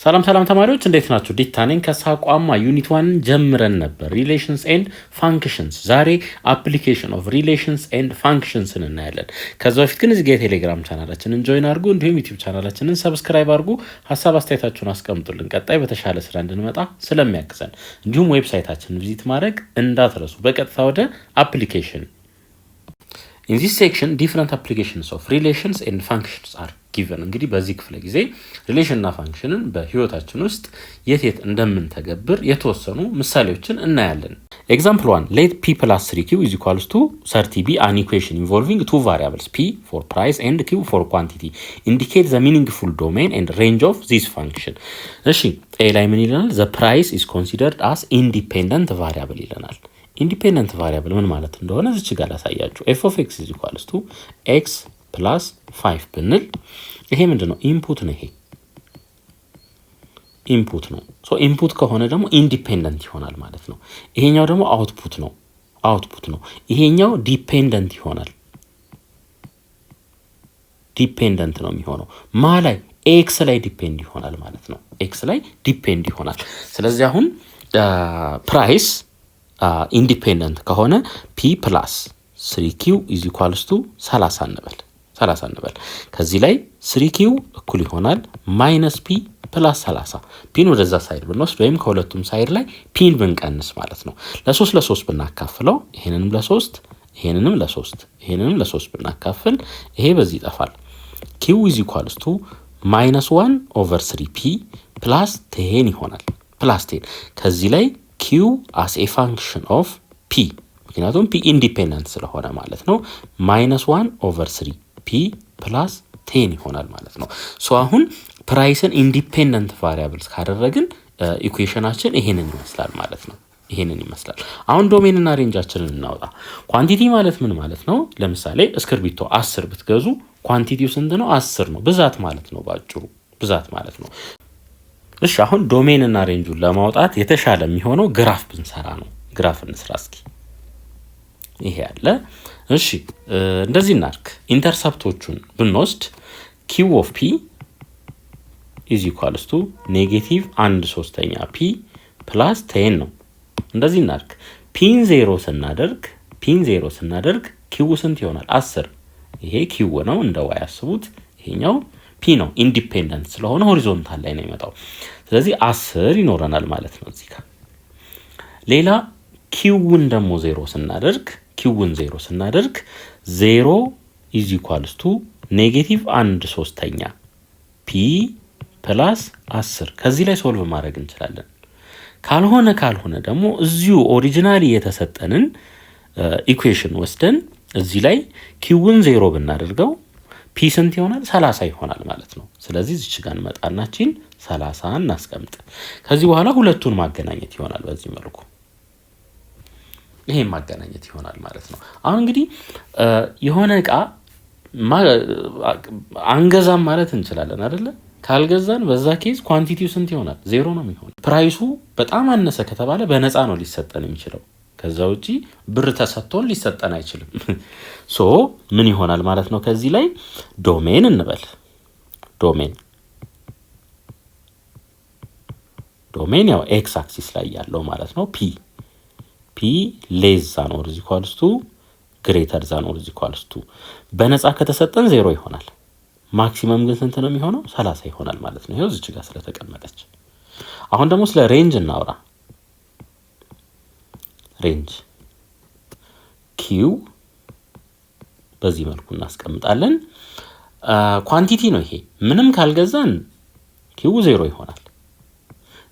ሰላም ተማሪዎች እንዴት ናችሁ? ዲታኔን ከሳቋማ ዩኒት 1 ጀምረን ነበር ሪሌሽንስ ኤንድ ፋንክሽንስ። ዛሬ አፕሊኬሽን ኦፍ ሪሌሽንስ ኤንድ ፋንክሽንስ እናያለን። ከዛ በፊት ግን እዚህ ጋር የቴሌግራም ቻናላችንን ጆይን አድርጉ፣ እንዲሁም ዩቲዩብ ቻናላችንን ሰብስክራይብ አድርጉ። ሀሳብ አስተያየታችሁን አስቀምጡልን፣ ቀጣይ በተሻለ ስራ እንድንመጣ ስለሚያግዘን። እንዲሁም ዌብሳይታችንን ቪዚት ማድረግ እንዳትረሱ። በቀጥታ ወደ አፕሊኬሽን። In this section, different applications of relations and functions are given. እንግዲህ በዚህ ክፍለ ጊዜ ሪሌሽን እና ፋንክሽንን በህይወታችን ውስጥ የት እንደምንተገብር የተወሰኑ ምሳሌዎችን እናያለን። Example 1. Let p plus 3q is equals to 30b an equation involving two variables p for price and q for quantity. Indicate the meaningful domain and range of this function. እሺ a ላይ ምን ይለናል? The price is considered as independent variable ይለናል። ኢንዲፔንደንት ቫሪያብል ምን ማለት እንደሆነ እዚች ጋር ላሳያችሁ። f of x is equals to x plus 5 ብንል ይሄ ምንድነው? ኢንፑት ነው። ይሄ ኢንፑት ነው። ሶ ኢንፑት ከሆነ ደግሞ ኢንዲፔንደንት ይሆናል ማለት ነው። ይሄኛው ደግሞ አውትፑት ነው። ይሄኛው ዲፔንደንት ይሆናል። ዲፔንደንት ነው የሚሆነው ላይ ኤክስ ላይ ዲፔንድ ይሆናል ማለት ነው። ኤክስ ላይ ዲፔንድ ይሆናል። ስለዚህ አሁን ፕራይስ ኢንዲፔንደንት ከሆነ p plus 3q is equals to 30 እንበል። ከዚህ ላይ 3q እኩል ይሆናል minus p plus 30 ፒን ወደዛ ሳይድ ብንወስድ ወይም ከሁለቱም ሳይድ ላይ ፒን ብንቀንስ ማለት ነው። ለ3 ብናካፍለው ይሄንንም ለ3 ብናካፍል ይሄ በዚህ ይጠፋል። q is equals to minus 1 over 3p plus 10 ይሆናል። plus 10 ከዚህ ላይ q as a function of p ምክንያቱም p ኢንዲፔንደንት ስለሆነ ማለት ነው -1 over 3 p plus 10 ይሆናል ማለት ነው። ሶ አሁን ፕራይስን ኢንዲፔንደንት ቫሪያብልስ ካደረግን ኢኩዌሽናችን ይሄንን ይመስላል ማለት ነው። አሁን ዶሜን እና ሬንጃችንን እናውጣ። ኳንቲቲ ማለት ምን ማለት ነው? ለምሳሌ እስክርቢቶ 10 ብትገዙ ኳንቲቲው ስንት ነው? 10 ነው። ብዛት ማለት ነው። ባጭሩ ብዛት ማለት ነው። እሺ አሁን ዶሜን እና ሬንጁን ለማውጣት የተሻለ የሚሆነው ግራፍ ብንሰራ ነው። ግራፍ እንስራ እስኪ። ይሄ ያለ እሺ እንደዚህ እናድርግ። ኢንተርሰፕቶቹን ብንወስድ q of p is equals to -1/3 p plus 10 ነው። እንደዚህ እናድርግ። ፒን 0 ስናደርግ q ስንት ይሆናል? 10። ይሄ q ነው እንደ y አስቡት። ይሄኛው p ነው። ኢንዲፔንደንት ስለሆነ ሆሪዞንታል ላይ ነው የሚመጣው። ስለዚህ 10 ይኖረናል ማለት ነው እዚህ ጋር። ሌላ q-ን ደግሞ 0 ስናደርግ 0 is equals to -1/3 p plus 10 ከዚህ ላይ ሶልቭ ማድረግ እንችላለን። ካልሆነ ደግሞ እዚሁ ኦሪጂናሊ የተሰጠንን ኢኩዌሽን ወስደን እዚህ ላይ q-ን 0 ብናደርገው ፒ ስንት ይሆናል? 30 ይሆናል ማለት ነው። ስለዚህ እዚህ ጋር እንመጣናችን 30 እናስቀምጥ። ከዚህ በኋላ ሁለቱን ማገናኘት ይሆናል በዚህ መልኩ። ይሄን ማገናኘት ይሆናል ማለት ነው። አሁን እንግዲህ የሆነ እቃ አንገዛም ማለት እንችላለን አይደለ? ካልገዛን በዛ ኬዝ ኳንቲቲው ስንት ይሆናል? 0 ነው የሚሆነው። ፕራይሱ በጣም አነሰ ከተባለ በነፃ ነው ሊሰጠን የሚችለው። ከዛ ውጪ ብር ተሰጥቶን ሊሰጠን አይችልም። ሶ ምን ይሆናል ማለት ነው? ከዚህ ላይ ዶሜን እንበል። ዶሜን ያው ኤክስ አክሲስ ላይ ያለው ማለት ነው። ፒ ሌስ ዛን ኦር ኢኳልስ ቱ ግሬተር ዛን ኦር ኢኳልስ ቱ በነፃ ከተሰጠን 0 ይሆናል። ማክሲመም ግን ስንት ነው የሚሆነው? 30 ይሆናል ማለት ነው። ይሄው እዚህ ጋር ስለተቀመጠች። አሁን ደግሞ ስለ ሬንጅ እናውራ። ሬንጅ q በዚህ መልኩ እናስቀምጣለን። ኳንቲቲ ነው ይሄ። ምንም ካልገዛን q 0 ይሆናል።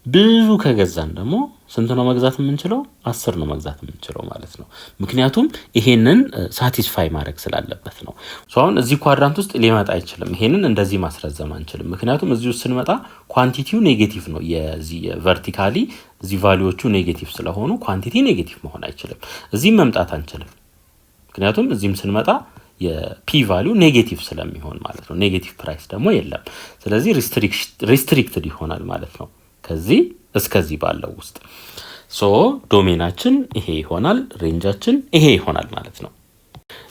ብዙ ከገዛን ደግሞ ስንት ነው መግዛት የምንችለው? 10 ነው መግዛት የምንችለው ማለት ነው። ምክንያቱም ይሄንን ሳቲስፋይ ማድረግ ስላለበት ነው። ሶ አሁን እዚህ ኳድራንት ውስጥ ሊመጣ አይችልም። ይሄንን እንደዚህ ማስረዘም አንችልም። ምክንያቱም እዚህ ውስጥ ስንመጣ ኳንቲቲው ኔጌቲቭ ነው። የዚህ ቨርቲካሊ እዚህ ቫልዩዎቹ ኔጌቲቭ ስለሆኑ ኳንቲቲ ኔጌቲቭ መሆን አይችልም። እዚህም መምጣት አንችልም። ምክንያቱም እዚህም ስንመጣ የፒ ቫልዩ ኔጌቲቭ ስለሚሆን ማለት ነው። ኔጌቲቭ ፕራይስ ደግሞ የለም። ስለዚህ ሪስትሪክትድ ይሆናል ማለት ነው ከዚህ እስከዚህ ባለው ውስጥ። ሶ ዶሜናችን ይሄ ይሆናል፣ ሬንጃችን ይሄ ይሆናል ማለት ነው።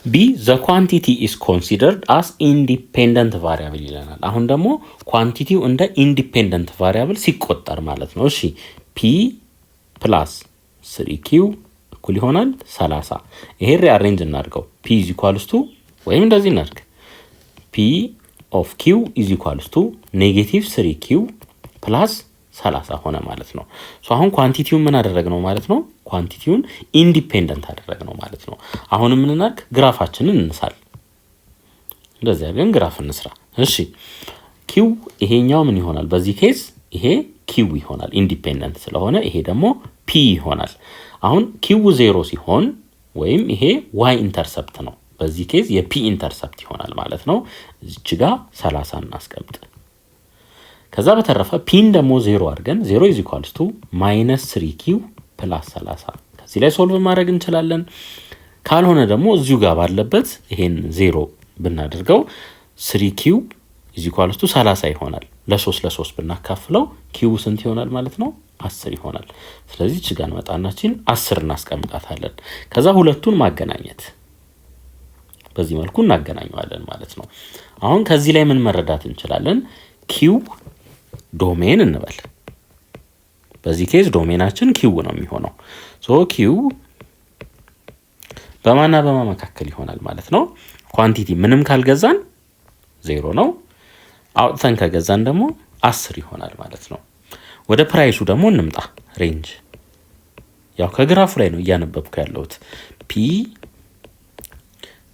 ቢ the quantity is considered as independent variable ይለናል። አሁን ደግሞ ኳንቲቲው እንደ ኢንዲፔንደንት ቫሪያብል ሲቆጠር ማለት ነው። እሺ p + 3q እኩል ይሆናል 30። ይሄ ሪአሬንጅ እናድርገው። p = ወይም እንደዚህ እናድርግ p of q = -3q + 30 ሆነ ማለት ነው። ሶ አሁን ኳንቲቲውን ምን አደረግነው ማለት ነው? ኳንቲቲውን ኢንዲፔንደንት አደረግነው ማለት ነው። አሁን ምን እናድርግ? ግራፋችንን እንሳል። እንደዚህ አድርገን ግራፍ እንስራ። እሺ q ይሄኛው ምን ይሆናል? በዚህ ኬስ ይሄ q ይሆናል ኢንዲፔንደንት ስለሆነ፣ ይሄ ደግሞ p ይሆናል። አሁን q 0 ሲሆን ወይም ይሄ y ኢንተርሰፕት ነው። በዚህ ኬስ የp ኢንተርሰፕት ይሆናል ማለት ነው። እዚች ጋር 30 እናስቀምጥ። ከዛ በተረፈ ፒን ደግሞ 0 አድርገን 0 = -3q + 30 ከዚህ ላይ ሶልቭ ማድረግ እንችላለን። ካልሆነ ደግሞ እዚሁ ጋር ባለበት ይሄን 0 ብናደርገው 3q = 30 ይሆናል። ለ3 ብናካፍለው q ስንት ይሆናል ማለት ነው? 10 ይሆናል። ስለዚህ እዚህ ጋር መጣናችን 10 እናስቀምጣታለን። ከዛ ሁለቱን ማገናኘት በዚህ መልኩ እናገናኘዋለን ማለት ነው። አሁን ከዚህ ላይ ምን መረዳት እንችላለን? q ዶሜን እንበል። በዚህ ኬዝ ዶሜናችን q ነው የሚሆነው። ሶ q በማና በማ መካከል ይሆናል ማለት ነው። ኳንቲቲ ምንም ካልገዛን 0 ነው። አውጥተን ከገዛን ደግሞ 10 ይሆናል ማለት ነው። ወደ ፕራይሱ ደግሞ እንምጣ። ሬንጅ ያው ከግራፉ ላይ ነው እያነበብኩ ያለሁት። p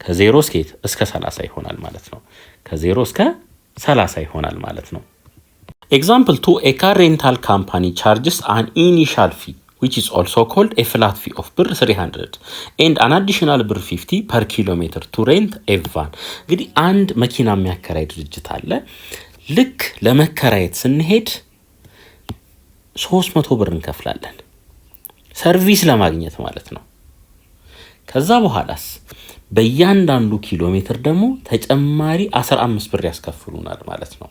ከ0 እስከ 30 ይሆናል ማለት ነው። ከ0 እስከ 30 ይሆናል ማለት ነው። Example 2, a car rental company charges an initial fee which is also called a flat fee of ብር 300 and an additional ብር 50 per kilometer to rent a van። እንግዲህ አንድ መኪና የሚያከራይ ድርጅት አለ። ልክ ለመከራየት ስንሄድ 300 ብር እንከፍላለን ሰርቪስ ለማግኘት ማለት ነው። ከዛ በኋላስ በእያንዳንዱ ኪሎ ሜትር ደግሞ ተጨማሪ 15 ብር ያስከፍሉናል ማለት ነው።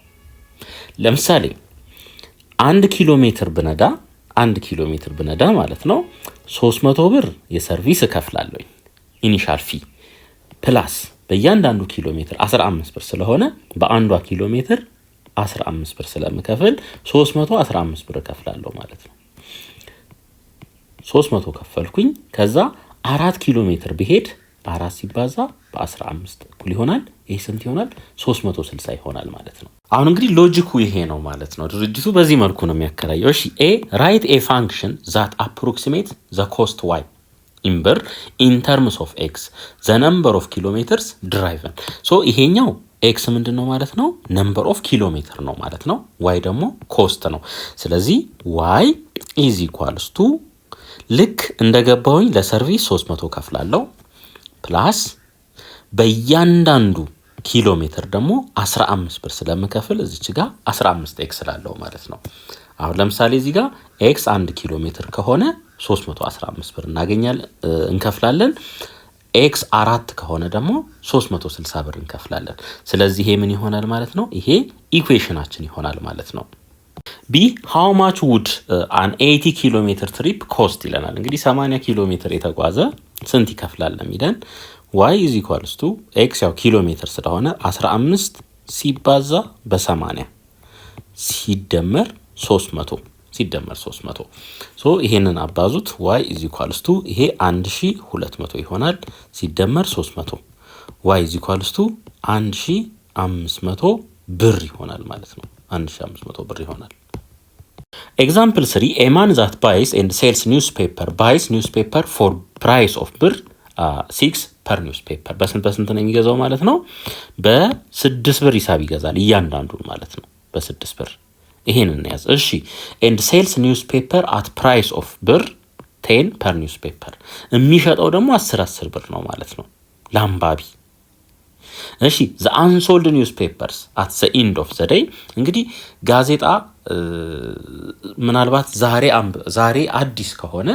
ለምሳሌ 1 ኪሎ ሜትር ብነዳ ማለት ነው 300 ብር የሰርቪስ እከፍላለሁ ኢኒሻል ፊ ፕላስ በእያንዳንዱ ኪሎ ሜትር 15 ብር ስለሆነ በአንዷ ኪሎ ሜትር 15 ብር ስለምከፍል 315 ብር እከፍላለሁ ማለት ነው። 300 ከፈልኩኝ። ከዛ 4 ኪሎ ሜትር ብሄድ 4 ሲባዛ በ15 እኩል ይሆናል። ይሄ ስንት ይሆናል? 360 ይሆናል ማለት ነው። አሁን እንግዲህ ሎጂኩ ይሄ ነው ማለት ነው። ድርጅቱ በዚህ መልኩ ነው የሚያከራየው። እሺ ኤ ራይት ኤ ፋንክሽን ዛት አፕሮክሲሜት ዘ ኮስት ዋይ ኢን ብር ኢን ተርምስ ኦፍ ኤክስ ዘ ነምበር ኦፍ ኪሎ ሜትርስ ድራይቨን። ሶ ይሄኛው ኤክስ ምንድን ነው ማለት ነው? ነምበር ኦፍ ኪሎ ሜትር ነው ማለት ነው። ዋይ ደግሞ ኮስት ነው። ስለዚህ ዋይ ኢዝ ኢኳልስ ቱ ልክ እንደገባውኝ ለሰርቪስ 300 ከፍላለሁ ፕላስ በእያንዳንዱ ኪሎ ሜትር ደግሞ 15 ብር ስለምከፍል እዚች ጋር 15 ኤክስ ላለው ማለት ነው። አሁን ለምሳሌ እዚህ ጋር ኤክስ 1 ኪሎ ሜትር ከሆነ 315 ብር እንከፍላለን። ኤክስ 4 ከሆነ ደግሞ 360 ብር እንከፍላለን። ስለዚህ ይሄ ምን ይሆናል ማለት ነው? ይሄ ኢኩዌሽናችን ይሆናል ማለት ነው። ቢ how much would an 80 ኪሎ ሜትር ትሪፕ ኮስት ይለናል። እንግዲህ 80 ኪሎ ሜትር የተጓዘ ስንት ይከፍላል የሚለን y is equals to x ያው ኪሎ ሜትር ስለሆነ 15 ሲባዛ በ80 ሲደመር 300 ሶ ይሄንን አባዙት y is equals to ይሄ 1200 ይሆናል ሲደመር 300 y is equals to 1500 ብር ይሆናል ማለት ነው። 1500 ብር ይሆናል። Example 3, a man that buys and sells buys newspaper for price of ብር 6 per newspaper በስንት ነው የሚገዛው ማለት ነው? በ6 ብር ሂሳብ ይገዛል እያንዳንዱን ማለት ነው። በ6 ብር ይሄንን ያዝ። እሺ and sells newspaper at price of ብር 10 per newspaper የሚሸጠው ደግሞ 10 ብር ነው ማለት ነው ለአንባቢ። እሺ the unsold newspapers at the end of the day እንግዲህ ጋዜጣ ምናልባት ዛሬ አዲስ ከሆነ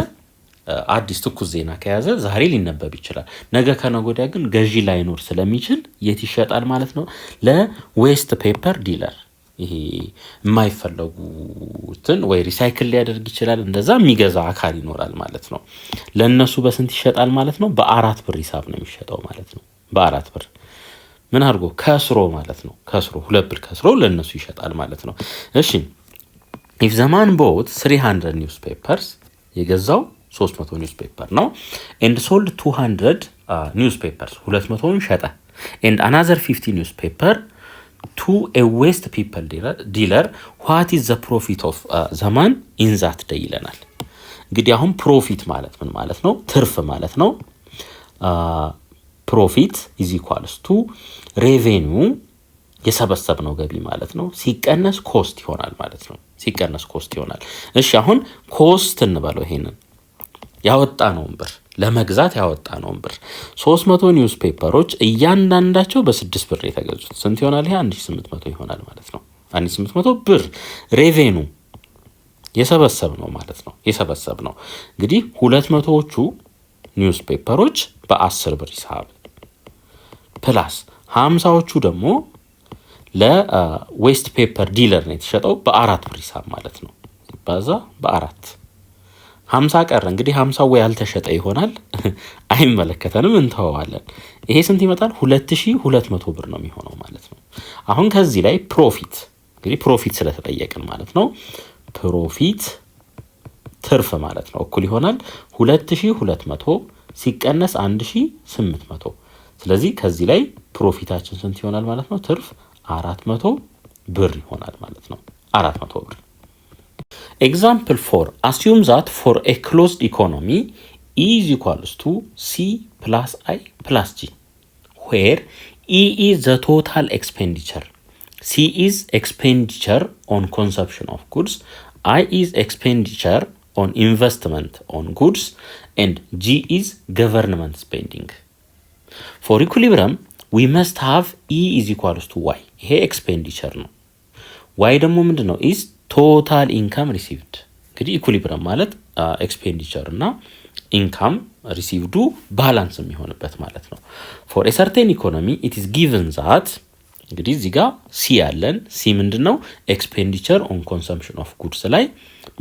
አዲስ ትኩስ ዜና ከያዘ ዛሬ ሊነበብ ይችላል። ነገ ከነገ ወዲያ ግን ገዢ ላይኖር ስለሚችል የት ይሸጣል ማለት ነው? ለዌስት ፔፐር ዲለር ይሄ የማይፈለጉትን ወይ ሪሳይክል ሊያደርግ ይችላል። እንደዛ የሚገዛ አካል ይኖራል ማለት ነው። ለነሱ በስንት ይሸጣል ማለት ነው? በ4 ብር ሂሳብ ነው የሚሸጠው ማለት ነው። በ4 ብር ምን አድርጎ ከስሮ ማለት ነው። ከስሮ 2 ብር ከስሮ ለነሱ ይሸጣል ማለት ነው። እሺ if the man bought 300 newspapers የገዛው 300 ኒውስፔፐር ነው and sold 200 newspapers 200ን ሸጠ and another 50 newspaper to a waste people dealer what is the profit of the man in that day ይለናል። እንግዲህ አሁን ፕሮፊት ማለት ምን ማለት ነው? ትርፍ ማለት ነው። ፕሮፊት is equals to revenue የሰበሰብነው ገቢ ማለት ነው ሲቀነስ ኮስት ይሆናል ማለት ነው። ሲቀነስ ኮስት ይሆናል። እሺ አሁን ኮስት እንበለው ይሄንን ያወጣነውን ብር ለመግዛት ያወጣነውን ብር 300 ኒውስ ፔፐሮች እያንዳንዳቸው በ6 ብር የተገዙት ስንት ይሆናል? ይሄ 1800 ይሆናል ማለት ነው። 1800 ብር ሬቬኑ የሰበሰብነው ማለት ነው። የሰበሰብነው እንግዲህ 200ዎቹ ኒውስ ፔፐሮች በ10 ብር ሂሳብ ፕላስ 50ዎቹ ደግሞ ለዌስት ፔፐር ዲለር ነው የተሸጠው በ4 ብር ሂሳብ ማለት ነው። ባዛ በ4 50 ቀረ። እንግዲህ 50 ወይ ያልተሸጠ ይሆናል አይመለከተንም እንተዋዋለን። ይሄ ስንት ይመጣል? 2200 ብር ነው የሚሆነው ማለት ነው። አሁን ከዚህ ላይ ፕሮፊት እንግዲህ ፕሮፊት ስለተጠየቅን ማለት ነው ፕሮፊት ትርፍ ማለት ነው እኩል ይሆናል 2200 ሲቀነስ 1800። ስለዚህ ከዚህ ላይ ፕሮፊታችን ስንት ይሆናል ማለት ነው? ትርፍ 400 ብር ይሆናል ማለት ነው። 400 ብር። Example 4 assume that for a closed economy E is equals to C plus I plus G where E is the total expenditure, C is expenditure on consumption of goods, I is expenditure on investment on goods and G is government spending. For equilibrium we must have E is equals to Y. ይሄ expenditure ነው። Y ደግሞ ምንድነው? is total income received። እንግዲህ ኢኩሊብረም ማለት ኤክስፔንዲቸር እና ኢንካም ሪሲቭዱ ባላንስ የሚሆንበት ማለት ነው። for a certain economy it is given that እንግዲህ እዚህ ጋር ሲ ያለን ሲ ምንድነው? ኤክስፔንዲቸር ኦን ኮንሰምፕሽን ኦፍ ጉድስ ላይ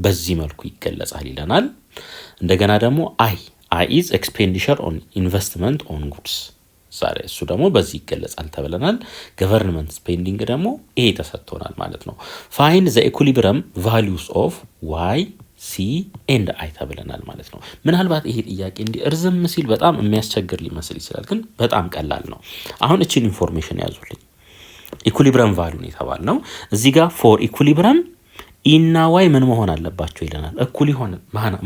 በዚህ መልኩ ይገለጻል ይለናል። እንደገና ደግሞ አይ is expenditure on investment on goods ዛሬ እሱ ደግሞ በዚህ ይገለጻል ተብለናል። ገቨርንመንት ስፔንዲንግ ደግሞ ይሄ ተሰጥቶናል ማለት ነው። find the equilibrium values of y c and i ተብለናል ማለት ነው። ምናልባት ይሄ ጥያቄ እንዲህ እርዝም ሲል በጣም የሚያስቸግር ሊመስል ይችላል፣ ግን በጣም ቀላል ነው። አሁን እቺን ኢንፎርሜሽን ያዙልኝ። ኢኩሊብረም ቫልዩ ነው የተባልነው እዚህ ጋር ፎር ኢኩሊብረም ኢና ዋይ ምን መሆን አለባቸው ይለናል። እኩል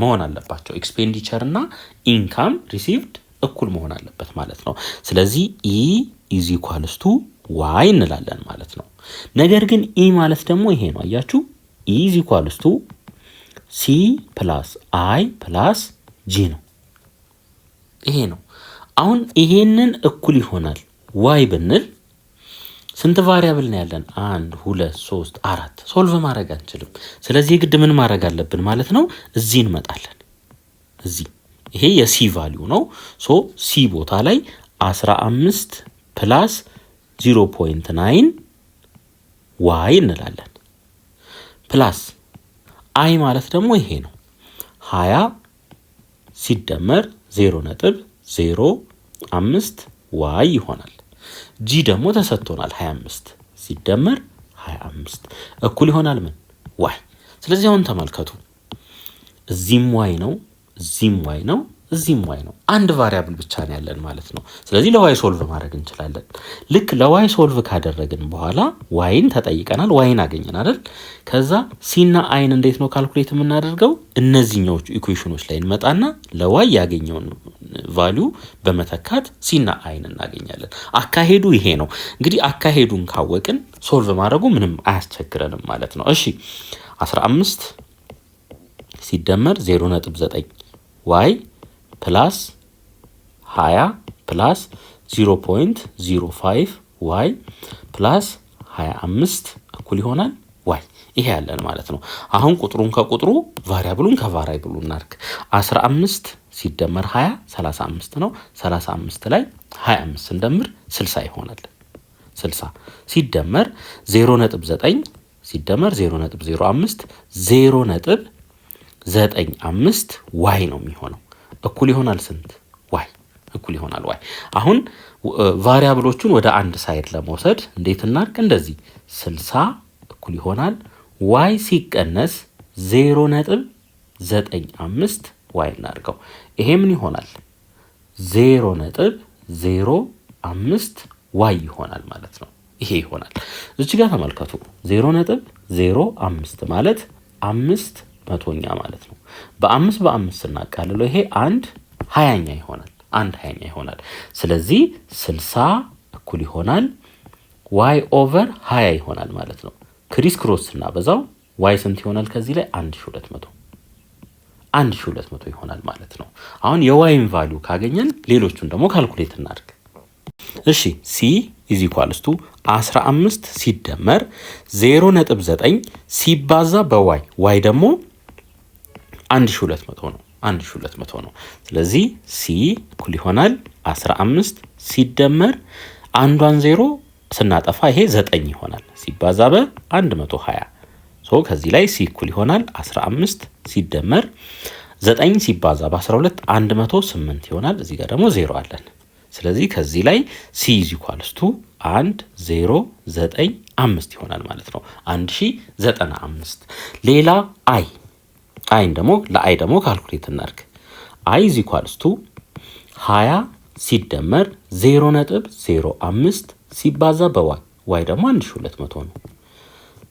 መሆን አለባቸው። ኤክስፔንዲቸር እና ኢንካም ሪሲቭድ እኩል መሆን አለበት ማለት ነው። ስለዚህ E is equals to Y እንላለን ማለት ነው። ነገር ግን E ማለት ደግሞ ይሄ ነው። አያችሁ E is equals to C plus I plus G ነው። ይሄ ነው። አሁን ይሄንን እኩል ይሆናል Y ብንል ስንት ቫሪያብል ነው ያለን? 1 2 3 4 ሶልቭ ማድረግ አንችልም። ስለዚህ ግድ ምን ማድረግ አለብን ማለት ነው? እዚህ እንመጣለን። እዚህ ይሄ የሲ ቫልዩ ነው። ሶ ሲ ቦታ ላይ 15 ፕላስ 0.9 ዋይ እንላለን። ፕላስ አይ ማለት ደግሞ ይሄ ነው 20 ሲደመር 0.05 ዋይ ይሆናል። ጂ ደግሞ ተሰጥቶናል 25 ሲደመር 25 እኩል ይሆናል ምን? ዋይ። ስለዚህ አሁን ተመልከቱ እዚህም ዋይ ነው እዚህም ዋይ ነው እዚህም ዋይ ነው። አንድ ቫሪያብል ብቻ ነው ያለን ማለት ነው። ስለዚህ ለዋይ ሶልቭ ማድረግ እንችላለን። ልክ ለዋይ ሶልቭ ካደረግን በኋላ ዋይን ተጠይቀናል፣ ዋይን አገኘን አይደል? ከዛ ሲና አይን እንዴት ነው ካልኩሌት የምናደርገው? እነዚህኞቹ ኢኩዌሽኖች ላይ እንመጣና ለዋይ ያገኘውን ቫልዩ በመተካት ሲና አይን እናገኛለን። አካሄዱ ይሄ ነው። እንግዲህ አካሄዱን ካወቅን ሶልቭ ማድረጉ ምንም አያስቸግረንም ማለት ነው። እሺ 15 ሲደመር 0.9 ዋይ ፕላስ 20 ፕላስ 0.05 ዋይ ፕላስ 25 እኩል ይሆናል ዋይ። ይሄ ያለን ማለት ነው። አሁን ቁጥሩን ከቁጥሩ ቫሪያብሉን ከቫሪያብሉ እናርክ። 15 ሲደመር 20 35 ነው። 35 ላይ 25 እንደምር 60 ይሆናል። 60 ሲደመር 0.9 ሲደመር 0.05 0.95 ዋይ ነው የሚሆነው። እኩል ይሆናል ስንት? ዋይ እኩል ይሆናል ዋይ። አሁን ቫሪያብሎቹን ወደ አንድ ሳይድ ለመውሰድ እንዴት እናድርግ? እንደዚህ 60 እኩል ይሆናል ዋይ ሲቀነስ 0.95 ዋይ እናድርገው። ይሄ ምን ይሆናል? 0.05 ዋይ ይሆናል ማለት ነው። ይሄ ይሆናል። እዚህ ጋር ተመልከቱ 0.05 ማለት 5/100ኛ ማለት ነው። በ5 ስናቃልለው ይሄ 1/20ኛ ይሆናል። 1/20ኛ ይሆናል። ስለዚህ 60 እኩል ይሆናል ዋይ ኦቨር 20 ይሆናል ማለት ነው። ክሪስ ክሮስ ስናበዛው ዋይ ስንት ይሆናል? ከዚህ ላይ 1200 ይሆናል ማለት ነው። አሁን የዋይን ቫልዩ ካገኘን ሌሎቹን ደግሞ ካልኩሌት እናድርግ። እሺ ሲ ኢዝ ኢኳልስ ቱ 15 ሲደመር 0.9 ሲባዛ በዋይ ዋይ ደግሞ 1200 ነው። 1200 ነው። ስለዚህ ሲ እኩል ይሆናል 15 ሲደመር አንዷን 0 ስናጠፋ ይሄ 9 ይሆናል ሲባዛ በ120 ከዚህ ላይ ሲ እኩል ይሆናል 15 ሲደመር 9 ሲባዛ በ12 108 ይሆናል። እዚህ ጋር ደግሞ 0 አለን። ስለዚህ ከዚህ ላይ ሲ ኢዝ ኢኳልስ ቱ 1095 ይሆናል ማለት ነው። 1095። ሌላ አይን ደግሞ ለአይ ደግሞ ካልኩሌት እናድርግ። አይ ኢዝ ኢኳልስ ቱ 20 ሲደመር 0.05 ሲባዛ በዋይ ዋይ ደግሞ 1200 ነው።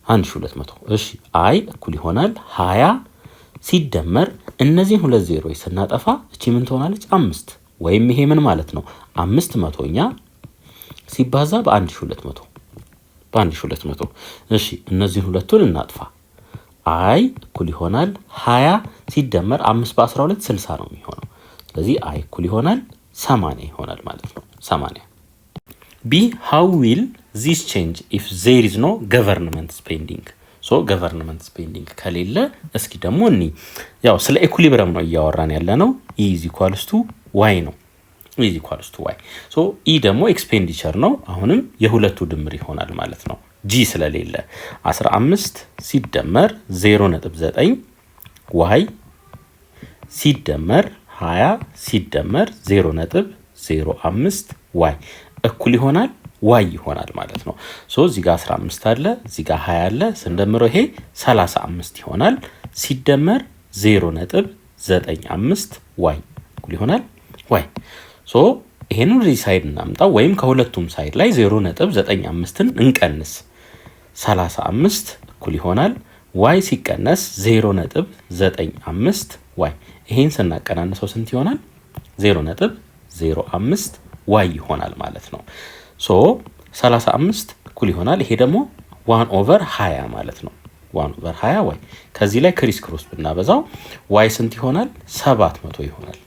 1200 እሺ አይ እኩል ይሆናል 20 ሲደመር እነዚህን ሁለት ዜሮዎች ስናጠፋ እቺ ምን ትሆናለች? 5 ወይም ይሄ ምን ማለት ነው? 5/100ኛ ሲባዛ በ1200 እሺ እነዚህን ሁለቱን እናጥፋ። አይ እኩል ይሆናል 20 ሲደመር 5/12 60 ነው የሚሆነው። ስለዚህ አይ እኩል ይሆናል 80 ይሆናል ማለት ነው። 80 ቢ how will this change if there is no government spending? government spending ከሌለ እስኪ ደግሞ ያው ስለ ኢኩሊብረም ነው እያወራን ያለ ነው። E is equals to y ነው። E is equals to y. E ደግሞ ኤክስፔንዲቸር ነው። አሁንም የሁለቱ ድምር ይሆናል ማለት ነው። G ስለሌለ 15 ሲደመር 0.9 y ሲደመር 20 ሲደመር 0.05 y እኩል ይሆናል ዋይ ይሆናል ማለት ነው። እዚህ ጋር 15 አለ፣ እዚህ ጋር 20 አለ። ስንደምረው ይሄ 35 ይሆናል ሲደመር 0.95 ዋይ እኩል ይሆናል ዋይ። ይሄንን ወደ ሳይድ እናምጣው ወይም ከሁለቱም ሳይድ ላይ 0.95ን እንቀንስ። 35 እኩል ይሆናል ዋይ ሲቀነስ 0.95 ዋይ። ይሄን ስናቀናንሰው ስንት ይሆናል? 0.05 ዋይ ይሆናል ማለት ነው። 35 እኩል ይሆናል ይሄ ደግሞ 1/20 ማለት ነው። 1/20 ዋይ። ከዚህ ላይ ክሪስ ክሮስ ብናበዛው ዋይ ስንት ይሆናል? 700 ይሆናል።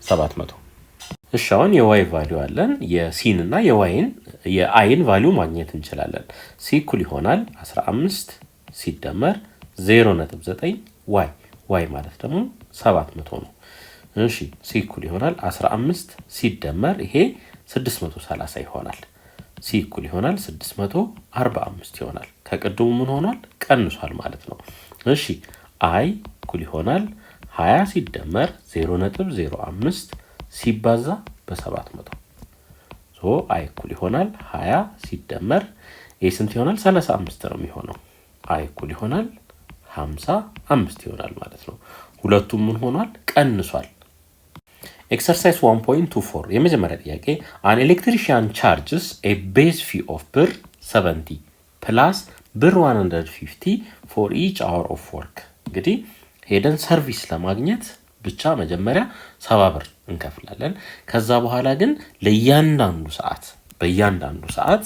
700። እሺ አሁን የዋይ ቫልዩ አለን። የሲን እና የአይን ቫልዩ ማግኘት እንችላለን። ሲ እኩል ይሆናል 15 ሲደመር 0.9 ዋይ ዋይ ማለት ደግሞ 700 ነው። እሺ ሲ እኩል ይሆናል 15 ሲደመር ይሄ 630 ይሆናል። ሲ እኩል ይሆናል 645 ይሆናል። ከቅድሙ ምን ሆኗል? ቀንሷል ማለት ነው። እሺ አይ እኩል ይሆናል 20 ሲደመር 0.05 ሲባዛ በ700 አይ እኩል ይሆናል 20 ሲደመር ይሄ ስንት ይሆናል? 35 ነው የሚሆነው። አይ እኩል ይሆናል 55 ይሆናል ማለት ነው። ሁለቱም ምን ሆኗል? ቀንሷል። ኤክሰርሳይዝ 1.24 የመጀመሪያ ጥያቄ an electrician charges a base fee of ብር 70 plus ብር 150 for each hour of work። እንግዲህ ሄደን ሰርቪስ ለማግኘት ብቻ መጀመሪያ 70 ብር እንከፍላለን። ከዛ በኋላ ግን በእያንዳንዱ ሰዓት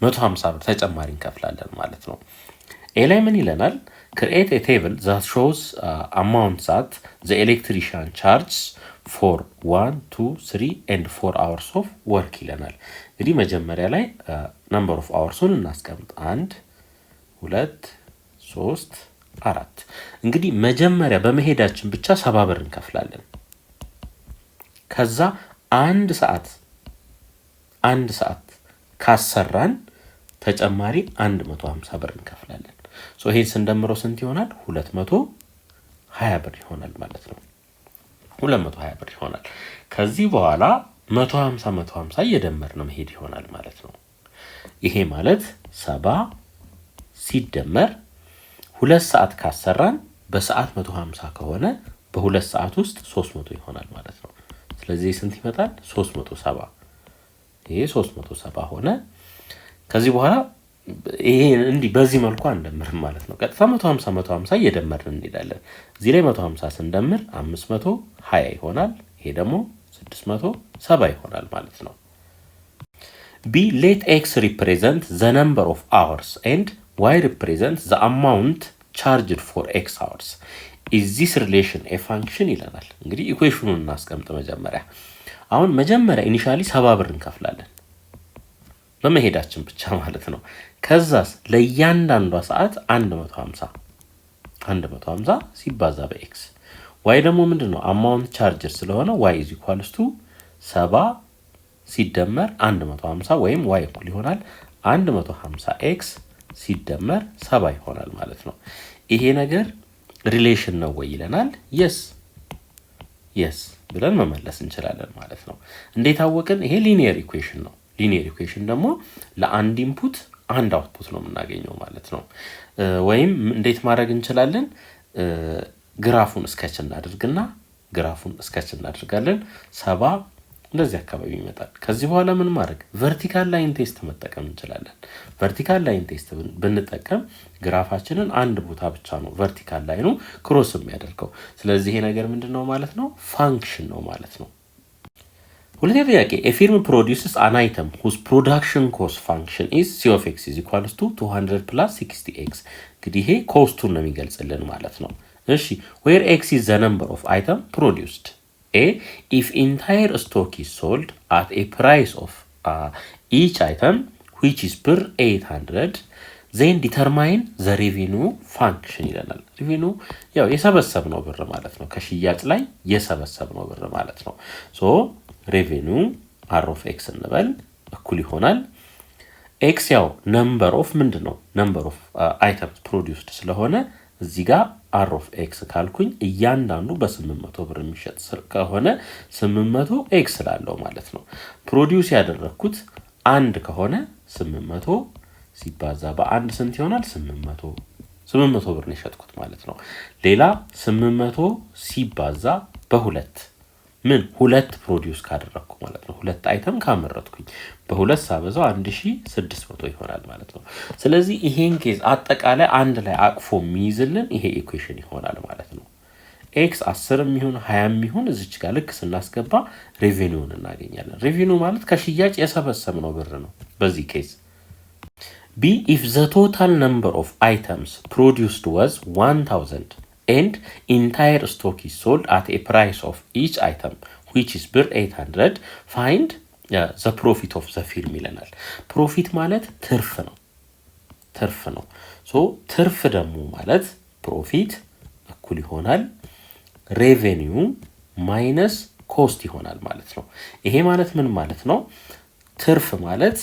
150 ብር ተጨማሪ እንከፍላለን ማለት ነው። ኤ ላይ ምን ይለናል? create a table that shows amounts that the electrician charges for 1, 2, 3 and 4 hours of work ይለናል። እንግዲህ መጀመሪያ ላይ number of hoursን እናስቀምጥ 1 2 3 4። እንግዲህ መጀመሪያ በመሄዳችን ብቻ 70 ብር እንከፍላለን። ከዛ አንድ ሰዓት ካሰራን ተጨማሪ 150 ብር እንከፍላለን። ሶ ይሄን ስንደምረው ስንት ይሆናል? 220 ብር ይሆናል ማለት ነው። 220 ብር ይሆናል። ከዚህ በኋላ 150 እየደመርን መሄድ ይሆናል ማለት ነው። ይሄ ማለት 70 ሲደመር 2 ሰዓት ካሰራን በሰዓት 150 ከሆነ በ2 ሰዓት ውስጥ 300 ይሆናል ማለት ነው። ስለዚህ ስንት ይመጣል? 370። ይሄ 370 ሆነ። ከዚህ በኋላ ይሄ እንዲህ በዚህ መልኩ አንደምርም ማለት ነው። ቀጥታ 150 እየደመርን እንሄዳለን። እዚህ ላይ 150 ስንደምር 520 ይሆናል። ይሄ ደግሞ 670 ይሆናል ማለት ነው። ቢ let x represent the number of hours and y represent the amount charged for x hours. is this relation a function ይለናል። እንግዲህ ኢኩዌሽኑን እናስቀምጥ መጀመሪያ። አሁን መጀመሪያ ኢኒሻሊ 70 ብር እንከፍላለን በመሄዳችን ብቻ ማለት ነው። ከዛስ ለእያንዳንዷ ሰዓት 150 ሲባዛ በኤክስ y ደግሞ ምንድነው? አማውንት ቻርጀር ስለሆነ y is equals to 70 ሲደመር 150 ወይም y እኩል ይሆናል 150x ሲደመር 70 ይሆናል ማለት ነው። ይሄ ነገር ሪሌሽን ነው ወይ ይለናል። yes ብለን መመለስ እንችላለን ማለት ነው። እንዴት አወቅን? ይሄ ሊኒየር ኢኩዌሽን ነው። ሊኒየር ኢኩዌሽን ደግሞ ለአንድ ኢንፑት አንድ አውትፑት ነው የምናገኘው ማለት ነው። ወይም እንዴት ማድረግ እንችላለን? ግራፉን ስኬች እናደርጋለን 70 እንደዚህ አካባቢ ይመጣል። ከዚህ በኋላ ምን ማድረግ? ቨርቲካል ላይን ቴስት መጠቀም እንችላለን። ቨርቲካል ላይን ቴስት ብንጠቀም ግራፋችንን አንድ ቦታ ብቻ ነው ቨርቲካል ላይኑ ክሮስ የሚያደርገው። ስለዚህ ይሄ ነገር ምንድነው ማለት ነው? ፋንክሽን ነው ማለት ነው። ሁለተኛ ጥያቄ a firm produces an item whose production cost function is c of x is equals to 200 plus 60x. እንግዲህ ይሄ ኮስቱን ነው የሚገልጽልን ማለት ነው። እሺ where x is the number of item produced. A if entire stock is sold at a price of each item which is per 800 then determine the revenue function ይለናል። revenue ያው የሰበሰብነው ብር ማለት ነው። ከሽያጭ ላይ የሰበሰብነው ብር ማለት ነው። ሶ revenue r of x እንበል እኩል ይሆናል x ያው number of ምንድነው? number of items produced ስለሆነ እዚህ ጋር r of x ካልኩኝ እያንዳንዱ በ800 ብር የሚሸጥ ከሆነ 800 x ላለው ማለት ነው። ፕሮዲዩስ ያደረኩት አንድ ከሆነ 800 ሲባዛ በአንድ ስንት ይሆናል? 800 ብር ነው የሸጥኩት ማለት ነው። ሌላ 800 ሲባዛ በሁለት ምን ሁለት ፕሮዲዩስ ካደረኩ ማለት ነው። ሁለት አይተም ካመረትኩኝ በሁለት ሳበዛው 1600 ይሆናል ማለት ነው። ስለዚህ ይሄን ኬዝ አጠቃላይ አንድ ላይ አቅፎ የሚይዝልን ይሄ ኢኩዌሽን ይሆናል ማለት ነው። x 10 የሚሆን 20 የሚሆን እዚች ጋር ልክ ስናስገባ ሬቬኒውን እናገኛለን። ሬቬኒው ማለት ከሽያጭ የሰበሰብነው ብር ነው በዚህ ኬዝ። b if the total number of items produced was 1000 and entire stock is sold at a price of each item which is per 800 find the profit of the firm ይለናል። ፕሮፊት ማለት ትርፍ ነው። ሶ ትርፍ ደግሞ ማለት ፕሮፊት እኩል ይሆናል ሬቬኒው ማይነስ ኮስት ይሆናል ማለት ነው። ይሄ ማለት ምን ማለት ነው? ትርፍ ማለት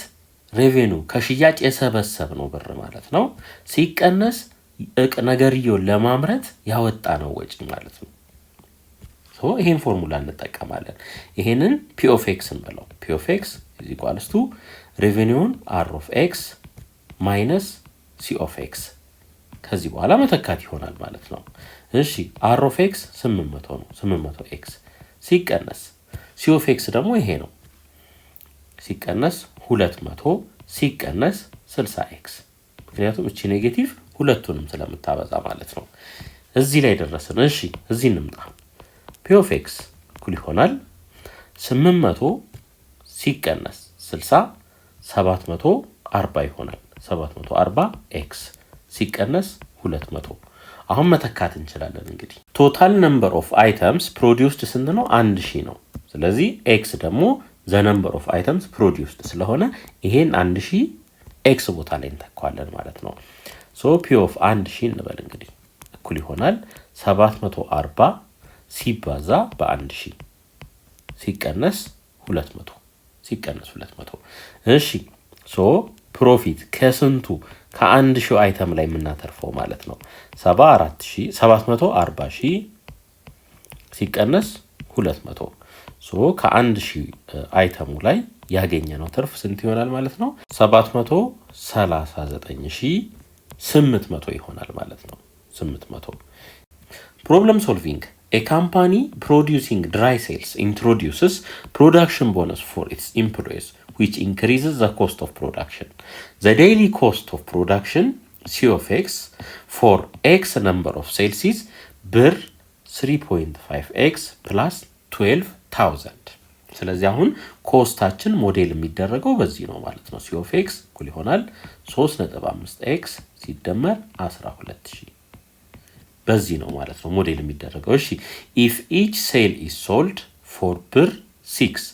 ሬቬኒው ከሽያጭ የሰበሰብነው ብር ማለት ነው ሲቀነስ ነገርየውን ለማምረት ያወጣነው ወጪ ማለት ነው። ሶ ይሄን ፎርሙላ እንጠቀማለን። ይሄንን p of x እንበለው። p of x is equals to revenue r of x minus c of x ከዚህ በኋላ መተካት ይሆናል ማለት ነው። እሺ r of x 800 ነው። 800x ሲቀነስ c of x ደግሞ ይሄ ነው። ሲቀነስ 200 ሲቀነስ 60x ምክንያቱም እቺ ኔጌቲቭ ሁለቱንም ስለምታበዛ ማለት ነው። እዚህ ላይ ደረስን። እሺ እዚህ እንምጣ። p of x እኩል ይሆናል 800 ሲቀነስ 60 740 ይሆናል። 740x ሲቀነስ 200 አሁን መተካት እንችላለን። እንግዲህ ቶታል ነምበር ኦፍ አይተምስ ፕሮዲዩስድ ስንት ነው? 1000 ነው። ስለዚህ x ደግሞ the number of items produced ስለሆነ ይሄን 1000 x ቦታ ላይ እንተካዋለን ማለት ነው። ሶ p of 1000 እንበል እንግዲህ እኩል ይሆናል 740 ሲባዛ በ1000 ሲቀነስ 200 እሺ ሶ ፕሮፊት ከስንቱ ከአንድ ሺው አይተም ላይ የምናተርፈው ማለት ነው 740,000 ሲቀነስ 200 ሶ ከአንድ ሺህ አይተሙ ላይ ያገኘነው ትርፍ ስንት ይሆናል ማለት ነው 739,800 ይሆናል ማለት ነው 800 ፕሮብለም ሶልቪንግ A company producing dry sales introduces production bonus for its employees which increases the cost of production. The daily cost of production C of X for X number of sales is ብር 3.5x plus 12,000 ስለዚህ አሁን ኮስታችን ሞዴል የሚደረገው በዚህ ነው ማለት ነው C of X እኩል ይሆናል 3.5x ሲደመር 12,000 በዚህ ነው ማለት ነው ሞዴል የሚደረገው እሺ if each sale is sold for ብር 6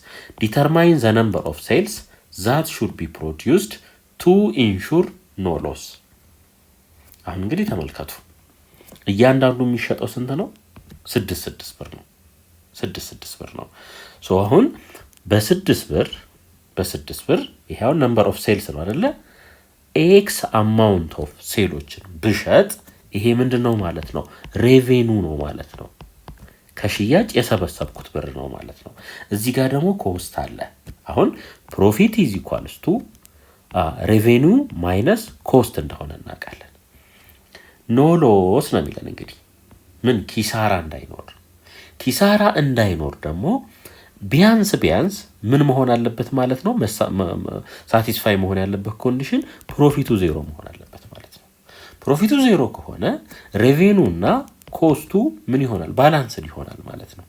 determine the number of sales that should be produced to ensure no loss አሁን እንግዲህ ተመልከቱ እያንዳንዱ የሚሸጠው ስንት ነው 6 ብር ነው 6 ብር ነው ሶ አሁን በ6 ብር ይሄው ነምበር ኦፍ ሴልስ ነው አይደለ ኤክስ አማውንት ኦፍ ሴሎችን ብሸጥ ይሄ ምንድነው ማለት ነው ሬቬኑ ነው ማለት ነው ከሽያጭ የሰበሰብኩት ብር ነው ማለት ነው እዚህ ጋር ደግሞ ኮስት አለ አሁን ፕሮፊት ኢዝ ኢኳልስ ቱ ሬቬኑ ማይነስ ኮስት እንደሆነ እናውቃለን ኖ ሎስ ነው የሚለን እንግዲህ ምን ኪሳራ እንዳይኖር ደግሞ ቢያንስ ምን መሆን አለበት ማለት ነው ሳቲስፋይ መሆን ያለበት ኮንዲሽን ፕሮፊቱ 0 መሆን አለበት ማለት ነው ፕሮፊቱ 0 ከሆነ ሬቬኑ እና ኮስቱ ምን ይሆናል ባላንስ ይሆናል ማለት ነው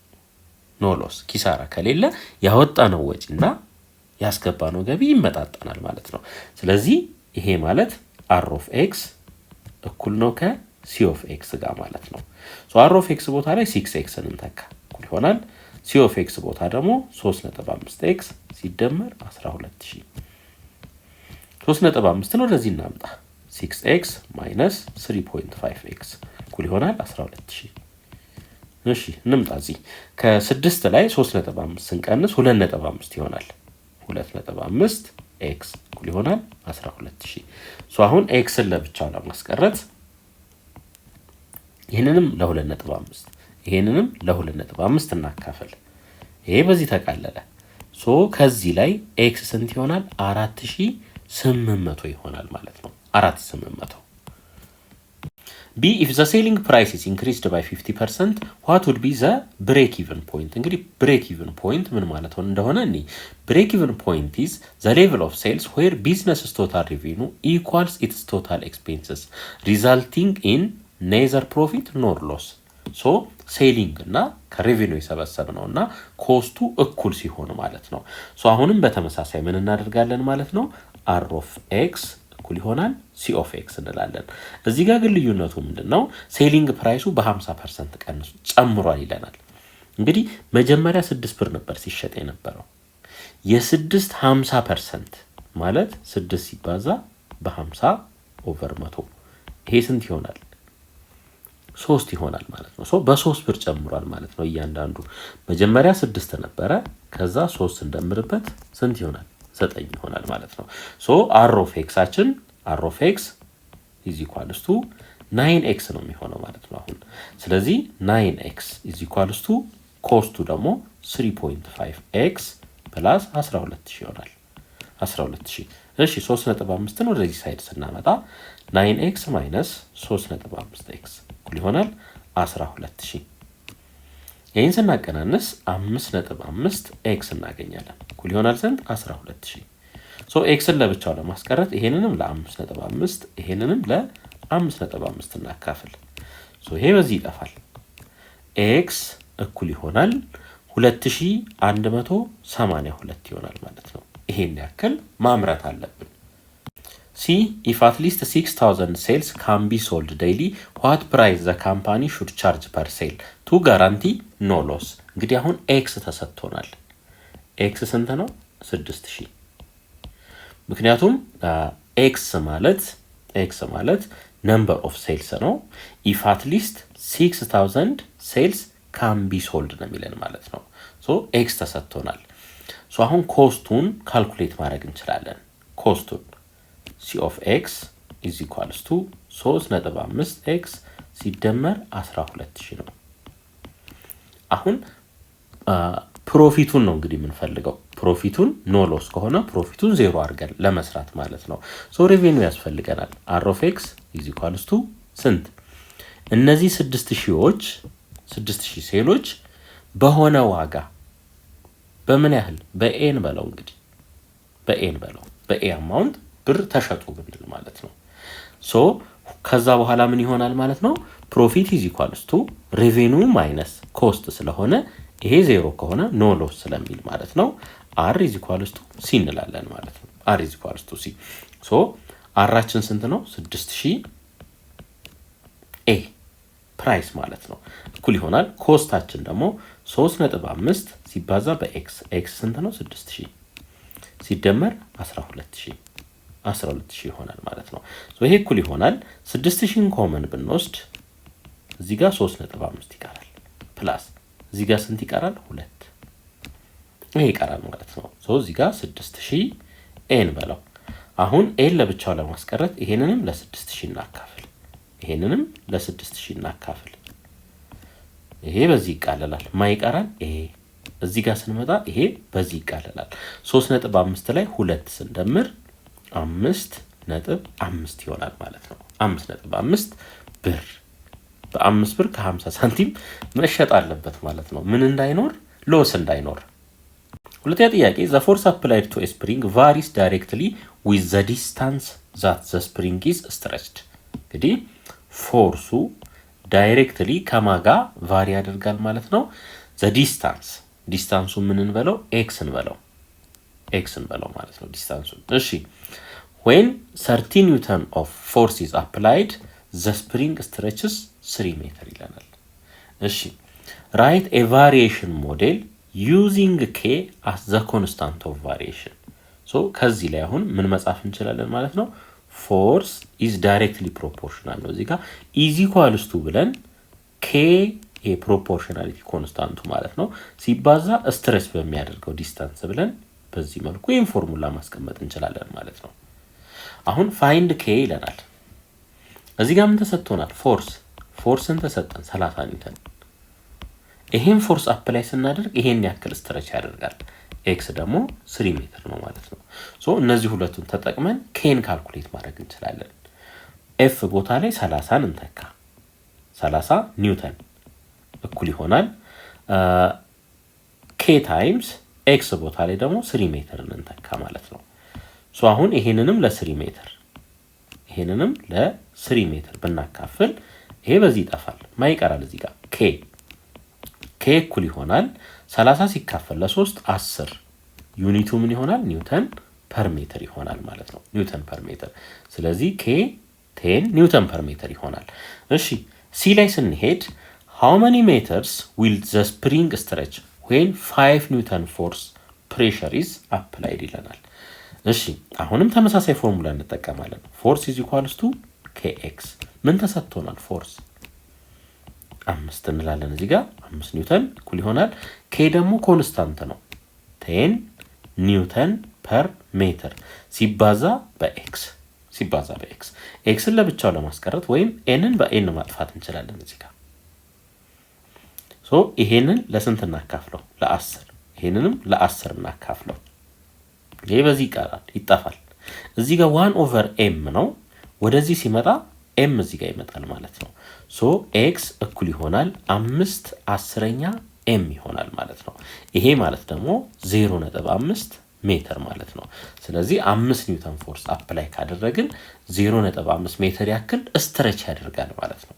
ኖ ሎስ ኪሳራ ከሌለ ያወጣነው ወጪና ያስገባነው ገቢ ይመጣጣናል ማለት ነው ስለዚህ ይሄ ማለት r of x እኩል ነው ከc of x ጋር ማለት ነው ሶ r of x ቦታ ላይ 6x እንተካ እኩል ይሆናል c of x ቦታ ደግሞ 3.5x ሲደመር 12,000 3.5 ነው ለዚህ እናምጣ 6x minus 3.5x እኩል ይሆናል 12,000 እሺ እንምጣ እዚህ ከ6 ላይ 3.5 ስንቀንስ 2.5 ይሆናል 2.5 x እኩል ይሆናል 12,000 ሶ አሁን x ለብቻው ለማስቀረት ይሄንንም ለ2.5 ይሄንንም ለ2.5 እናካፈል ይሄ በዚህ ተቃለለ ሶ ከዚህ ላይ x ስንት ይሆናል 4,800 ይሆናል ማለት ነው 4,800 B if the selling price is increased by 50% what would be the break even point እንግዲህ break even point ምን ማለት ነው እንደሆነ እኔ break even point is the level of sales where business's total revenue equals its total expenses resulting in neither profit nor loss so selling እና ከሬቬኒው የሰበሰብነውና ኮስቱ እኩል ሲሆን ማለት ነው ሶ አሁንም በተመሳሳይ ምን እናደርጋለን ማለት ነው r of x እኩል ይሆናል c of x እንላለን እዚህ ጋር ግን ልዩነቱ ምንድነው ሴሊንግ ፕራይሱ በ50% ቀንሱ ጨምሯል ይለናል እንግዲህ መጀመሪያ 6 ብር ነበር ሲሸጥ የነበረው የ6 50% ማለት 6 ሲባዛ በ50 ኦቨር 100 ይሄ ስንት ይሆናል 3 ይሆናል ማለት ነው ሶ በ3 ብር ጨምሯል ማለት ነው እያንዳንዱ መጀመሪያ 6 ነበረ ከዛ 3 እንደምርበት ስንት ይሆናል 9 ይሆናል ማለት ነው ሶ r of x አችን r of x is equals to 9x ነው የሚሆነው ማለት ነው አሁን ስለዚህ 9x is equals to ኮስቱ ደግሞ 3.5x plus 12,000 ይሆናል 12,000 እሺ 3.5 ነው ወደዚህ ሳይድ ስናመጣ 9x minus 3.5x እኩል ይሆናል 12,000 ይሄን ስናቀናንስ 5.5x እናገኛለን እኩል ይሆናል ስንት 12,000 ሶ x ለብቻው ለማስቀረት ይሄንንም ለ5.5 ይሄንንም ለ5.5 እናካፍል ሶ ይሄ በዚህ ይጠፋል x እኩል ይሆናል 2182 ይሆናል ማለት ነው ይሄን ያክል ማምረት አለብን C if at least 6,000 sales can be sold daily what price the company should charge per sale to guarantee no loss እንግዲህ አሁን x ተሰጥቶናል x ስንት ነው 6,000 ምክንያቱም x ማለት number of sales ነው if at least 6,000 sales can be sold ነው የሚለን ማለት ነው ሶ x ተሰጥቶናል ሶ አሁን ኮስቱን ካልኩሌት ማድረግ እንችላለን ኮስቱን ኦፍ ኤክስ ኢዝ ኢኳልስ ቱ 3.5 ኤክስ ሲደመር 12000 ነው። አሁን ፕሮፊቱን ነው እንግዲህ የምንፈልገው። ፕሮፊቱን ኖ ሎስ ከሆነ ፕሮፊቱን 0 አድርገን ለመስራት ማለት ነው። ሶ ሬቬኒው ያስፈልገናል። አር ኦፍ ኤክስ ኢዝ ኢኳልስ ቱ ስንት? እነዚህ 6000 ሴሎች በሆነ ዋጋ በምን ያህል በኤን በለው እንግዲህ በኤ አማውንት ብር ተሸጡ ብንል ማለት ነው። ሶ ከዛ በኋላ ምን ይሆናል ማለት ነው? ፕሮፊት ኢዝ ኢኳልስ ቱ ሬቬኒው ማይነስ ኮስት ስለሆነ ይሄ 0 ከሆነ ኖ ሎስ ስለሚል ማለት ነው አር ኢዝ ኢኳልስ ቱ ሲ እንላለን ማለት ነው። አር ኢዝ ኢኳልስ ቱ ሲ። ሶ አራችን ስንት ነው? 6000 ኤ ፕራይስ ማለት ነው እኩል ይሆናል ኮስታችን ደግሞ 3.5 ሲባዛ በኤክስ ኤክስ ስንት ነው? 6000 ሲደመር 12000 ይሆናል ማለት ነው። ሶ ይሄ እኩል ይሆናል 6000ን ኮመን ብንወስድ እዚህ ጋር 3.5 ይቀራል ፕላስ እዚህ ጋር ስንት ይቀራል? 2 ይሄ ይቀራል ማለት ነው። ሶ እዚህ ጋር 6000 ኤን በለው። አሁን ኤን ለብቻው ለማስቀረት ይሄንንም ለ6000 እናካፍል፣ ይሄንንም ለ6000 እናካፍል። ይሄ በዚህ ይቃለላል። ማይቀራል ይሄ እዚህ ጋር ስንመጣ ይሄ በዚህ ይቃለላል። 3.5 ላይ 2 ስንደምር 5.5 ይሆናል ማለት ነው። 5.5 ብር በ5 ብር ከ50 ሳንቲም መሸጥ አለበት ማለት ነው። ምን እንዳይኖር? ሎስ እንዳይኖር። ሁለተኛ ጥያቄ the force applied to a spring varies directly with the distance that the spring is stretched። እንግዲህ ፎርሱ ዳይሬክትሊ ከማጋ ቫሪ ያደርጋል ማለት ነው። the ዲስታንሱ ምን እንበለው? ኤክስ እንበለው ማለት ነው ዲስታንሱን። እሺ when 30 ኒውተን of force is applied the spring stretches 3 ሜትር ይለናል። እሺ write a variation model using k as the constant of variation። ሶ ከዚህ ላይ አሁን ምን መጻፍ እንችላለን ማለት ነው? force is directly proportional ነው። እዚህ ጋር is equals to ብለን k የፕሮፖርሽናሊቲ ኮንስታንቱ ማለት ነው ሲባዛ ስትሬስ በሚያደርገው ዲስታንስ ብለን በዚህ መልኩ ይሄን ፎርሙላ ማስቀመጥ እንችላለን ማለት ነው። አሁን ፋይንድ k ይለናል። እዚህ ጋር ምን ተሰጥቶናል? ፎርስን ተሰጠን 30 ኒውተን። ይሄን ፎርስ አፕላይ ስናደርግ ይሄን ያክል ስትሬች ያደርጋል። ኤክስ ደግሞ 3 ሜትር ነው ማለት ነው። ሶ እነዚህ ሁለቱን ተጠቅመን ኬን ካልኩሌት ማድረግ እንችላለን። ኤፍ ቦታ ላይ 30ን እንተካ። 30 ኒውተን እኩል ይሆናል ኬ ታይምስ ኤክስ ቦታ ላይ ደግሞ 3 ሜትርን እንተካ ማለት ነው። ሶ አሁን ይሄንንም ለ3 ሜትር ይሄንንም ለ3 ሜትር ብናካፍል ይሄ በዚህ ይጠፋል። ማይቀራል እዚህ ጋር ኬ እኩል ይሆናል 30 ሲካፈል ለ3 10 ዩኒቱ ምን ይሆናል? ኒውተን ፐር ሜትር ይሆናል ማለት ነው። ኒውተን ፐር ሜትር። ስለዚህ ኬ 10 ኒውተን ፐር ሜትር ይሆናል። እሺ ሲ ላይ ስንሄድ how many meters will the spring stretch when 5 ኒውተን force pressure is applied ይለናል። እሺ አሁንም ተመሳሳይ ፎርሙላ እንጠቀማለን። force is equals to kx ምን ተሰጥቶናል? ፎርስ 5 እንላለን እዚህ ጋር 5 ኒውተን እኩል ይሆናል k ደግሞ ኮንስታንት ነው 10 ኒውተን ፐር ሜትር ሲባዛ በኤክስ ኤክስን ለብቻው ለማስቀረት ወይም ኤንን በኤን ማጥፋት እንችላለን እዚህ ጋር። ሶ ይሄንን ለስንት እናካፍለው? ለ10 ይሄንንም ለ10 እናካፍለው። ይሄ በዚህ ይጠፋል። እዚህ ጋር 1/m ነው። ወደዚህ ሲመጣ m እዚህ ጋር ይመጣል ማለት ነው። ሶ x እኩል ይሆናል 5/10 m ይሆናል ማለት ነው። ይሄ ማለት ደግሞ 0.5 ሜትር ማለት ነው። ስለዚህ 5 ኒውተን ፎርስ አፕላይ ካደረግን 0.5 ሜትር ያክል ስትሬች ያደርጋል ማለት ነው።